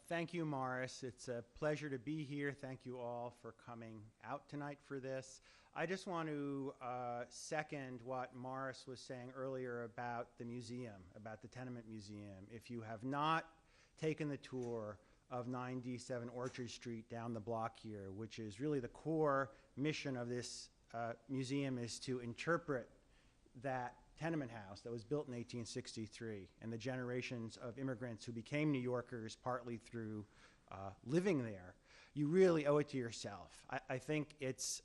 Thank you, Morris. It's a pleasure to be here. Thank you all for coming out tonight for this. I just want to second what Morris was saying earlier about the museum, about the Tenement Museum. If you have not taken the tour of 97 Orchard Street down the block here, which is really the core mission of this museum, is to interpret that tenement house that was built in 1863 and the generations of immigrants who became New Yorkers partly through living there. You really owe it to yourself. I think it's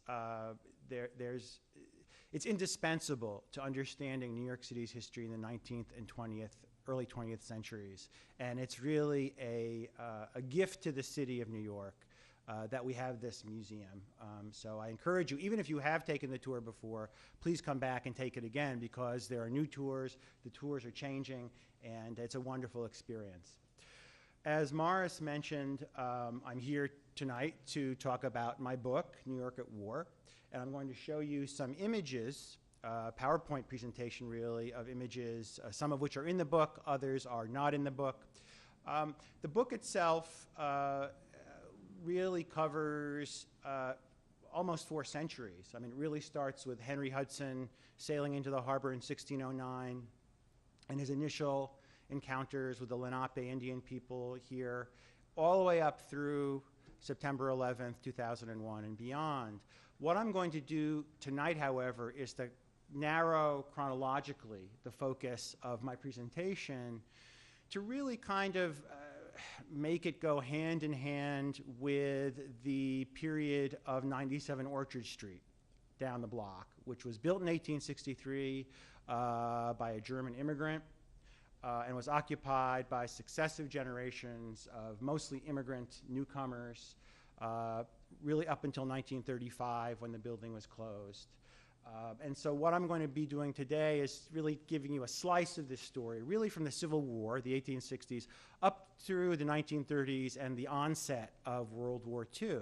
indispensable to understanding New York City's history in the 19th and 20th, early 20th centuries. And it's really a gift to the city of New York that we have this museum. So I encourage you, even if you have taken the tour before, please come back and take it again, because there are new tours, the tours are changing, and it's a wonderful experience. As Morris mentioned, I'm here tonight to talk about my book, New York at War, and I'm going to show you some images, PowerPoint presentation really, of images, some of which are in the book, others are not in the book. The book itself really covers almost 4 centuries. I mean, it really starts with Henry Hudson sailing into the harbor in 1609 and his initial encounters with the Lenape Indian people here, all the way up through September 11th, 2001 and beyond. What I'm going to do tonight, however, is to narrow chronologically the focus of my presentation to really kind of make it go hand in hand with the period of 97 Orchard Street down the block, which was built in 1863 by a German immigrant and was occupied by successive generations of mostly immigrant newcomers, really up until 1935 when the building was closed. And so what I'm going to be doing today is really giving you a slice of this story, really from the Civil War, the 1860s, up through the 1930s and the onset of World War II.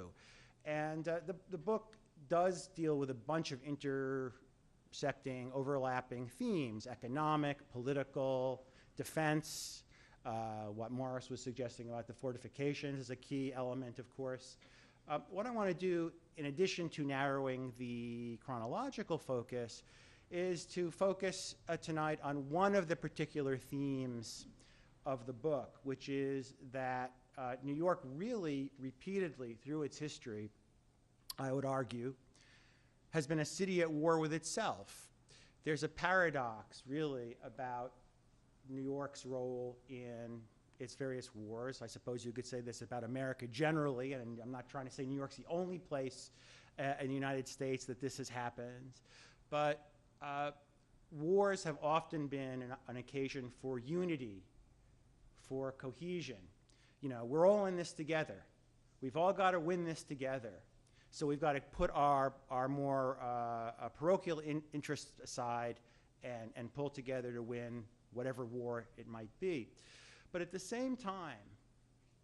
And the book does deal with a bunch of intersecting, overlapping themes: economic, political, defense. What Morris was suggesting about the fortifications is a key element, of course. What I want to do, in addition to narrowing the chronological focus, is to focus tonight on one of the particular themes of the book, which is that New York really repeatedly through its history, I would argue, has been a city at war with itself. There's a paradox, really, about New York's role in its various wars. I suppose you could say this about America generally, and I'm not trying to say New York's the only place in the United States that this has happened, but wars have often been an occasion for unity, for cohesion. You know, we're all in this together. We've all got to win this together. So we've got to put our more parochial interests aside and pull together to win whatever war it might be. But at the same time,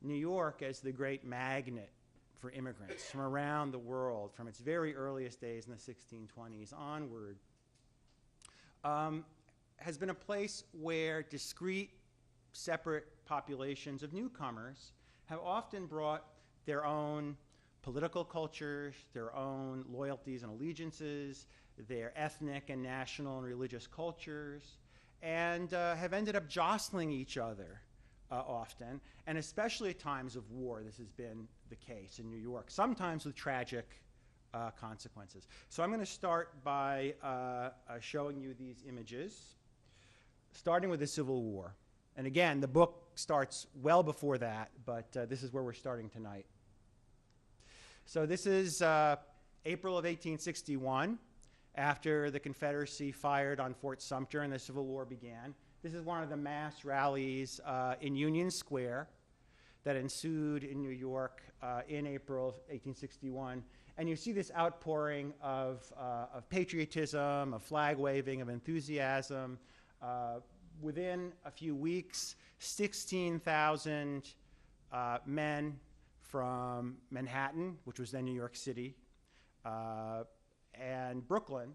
New York, as the great magnet for immigrants from around the world, from its very earliest days in the 1620s onward, has been a place where discrete, separate populations of newcomers have often brought their own political cultures, their own loyalties and allegiances, their ethnic and national and religious cultures, and have ended up jostling each other often, and especially at times of war, this has been the case in New York, sometimes with tragic consequences. So I'm going to start by showing you these images, starting with the Civil War. And again, the book starts well before that, but this is where we're starting tonight. So this is April of 1861, after the Confederacy fired on Fort Sumter and the Civil War began. This is one of the mass rallies in Union Square that ensued in New York in April of 1861. And you see this outpouring of patriotism, of flag waving, of enthusiasm. Within a few weeks, 16,000 men from Manhattan, which was then New York City, and Brooklyn,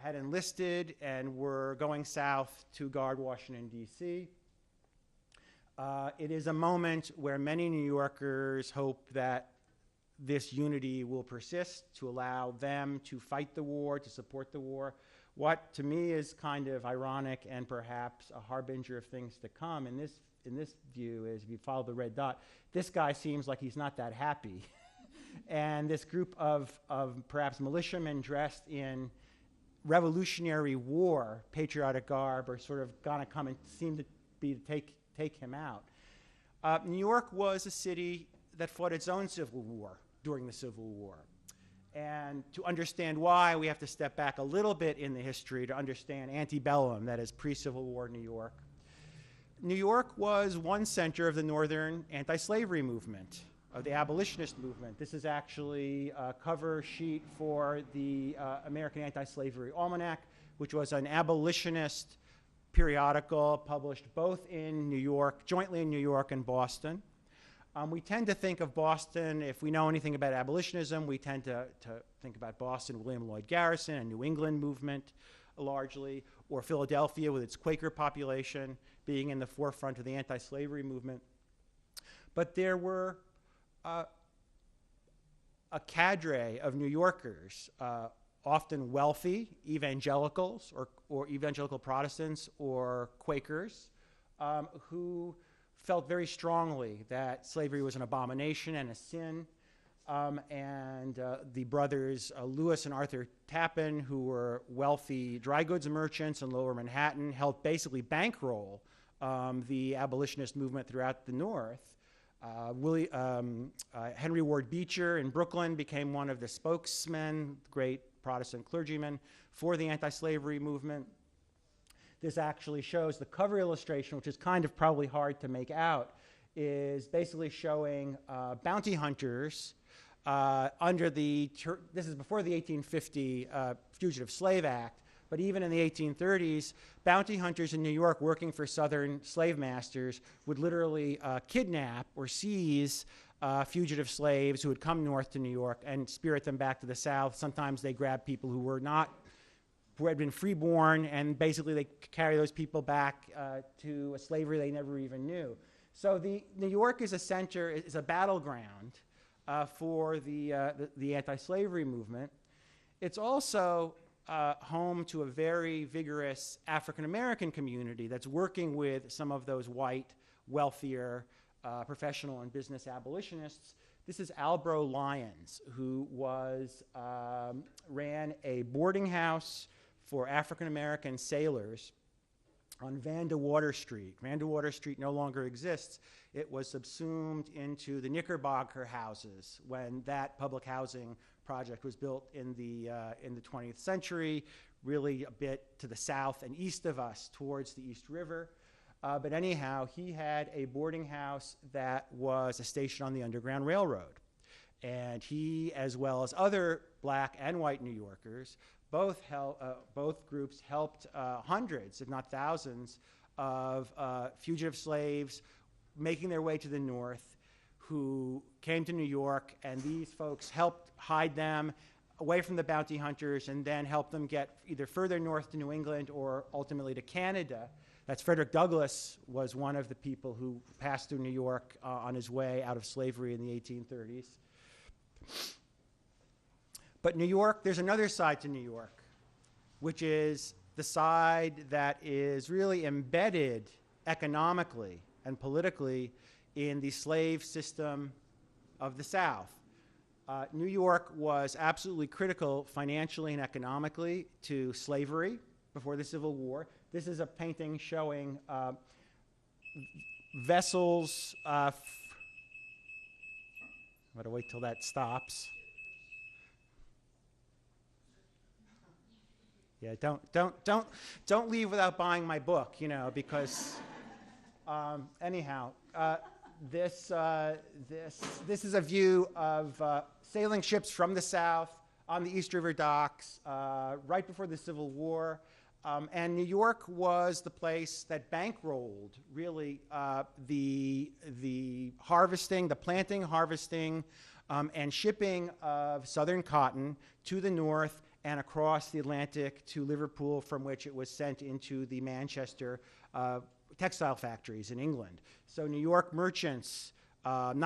had enlisted and were going south to guard Washington, D.C. It is a moment where many New Yorkers hope that this unity will persist to allow them to fight the war, to support the war. What to me is kind of ironic and perhaps a harbinger of things to come in this view is, if you follow the red dot, this guy seems like he's not that happy. And this group of perhaps militiamen dressed in Revolutionary War patriotic garb are sort of gonna come and seem to be to take him out. New York was a city that fought its own civil war during the Civil War. And to understand why, we have to step back a little bit in the history to understand antebellum, that is pre-Civil War New York. New York was one center of the Northern anti-slavery movement, of the abolitionist movement. This is actually a cover sheet for the American Anti-Slavery Almanac, which was an abolitionist periodical published both in New York, jointly in New York and Boston. We tend to think of Boston, if we know anything about abolitionism, we tend to think about Boston, William Lloyd Garrison, and New England movement largely, or Philadelphia with its Quaker population being in the forefront of the anti-slavery movement. But there were a cadre of New Yorkers, often wealthy evangelicals or evangelical Protestants or Quakers, who felt very strongly that slavery was an abomination and a sin. The brothers Lewis and Arthur Tappan, who were wealthy dry goods merchants in Lower Manhattan, helped basically bankroll the abolitionist movement throughout the North. Henry Ward Beecher in Brooklyn became one of the spokesmen, great Protestant clergyman, for the anti-slavery movement. This actually shows the cover illustration, which is kind of probably hard to make out, is basically showing bounty hunters under this is before the 1850 Fugitive Slave Act, but even in the 1830s, bounty hunters in New York working for Southern slave masters would literally kidnap or seize fugitive slaves who had come north to New York and spirit them back to the South. Sometimes they grabbed people who had been freeborn, and basically they carry those people back to a slavery they never even knew. So New York is a center, is a battleground for the anti-slavery movement. It's also home to a very vigorous African-American community that's working with some of those white, wealthier, professional and business abolitionists. This is Albro Lyons, who ran a boarding house for African-American sailors on Van de Water Street. Van de Water Street no longer exists. It was subsumed into the Knickerbocker houses when that public housing project was built in the 20th century, really a bit to the south and east of us towards the East River. But anyhow, he had a boarding house that was a station on the Underground Railroad. And he, as well as other black and white New Yorkers, both groups helped hundreds, if not thousands, of fugitive slaves making their way to the north who came to New York, and these folks helped hide them away from the bounty hunters and then helped them get either further north to New England or ultimately to Canada. That's Frederick Douglass was one of the people who passed through New York on his way out of slavery in the 1830s. But New York, there's another side to New York, which is the side that is really embedded economically and politically in the slave system of the South. New York was absolutely critical financially and economically to slavery before the Civil War. This is a painting showing vessels. I'm going to wait till that stops. Yeah, don't leave without buying my book, because anyhow, this is a view of sailing ships from the south on the East River docks right before the Civil War. And New York was the place that bankrolled really the harvesting, the planting, harvesting, and shipping of southern cotton to the north and across the Atlantic to Liverpool, from which it was sent into the Manchester textile factories in England. So New York merchants, not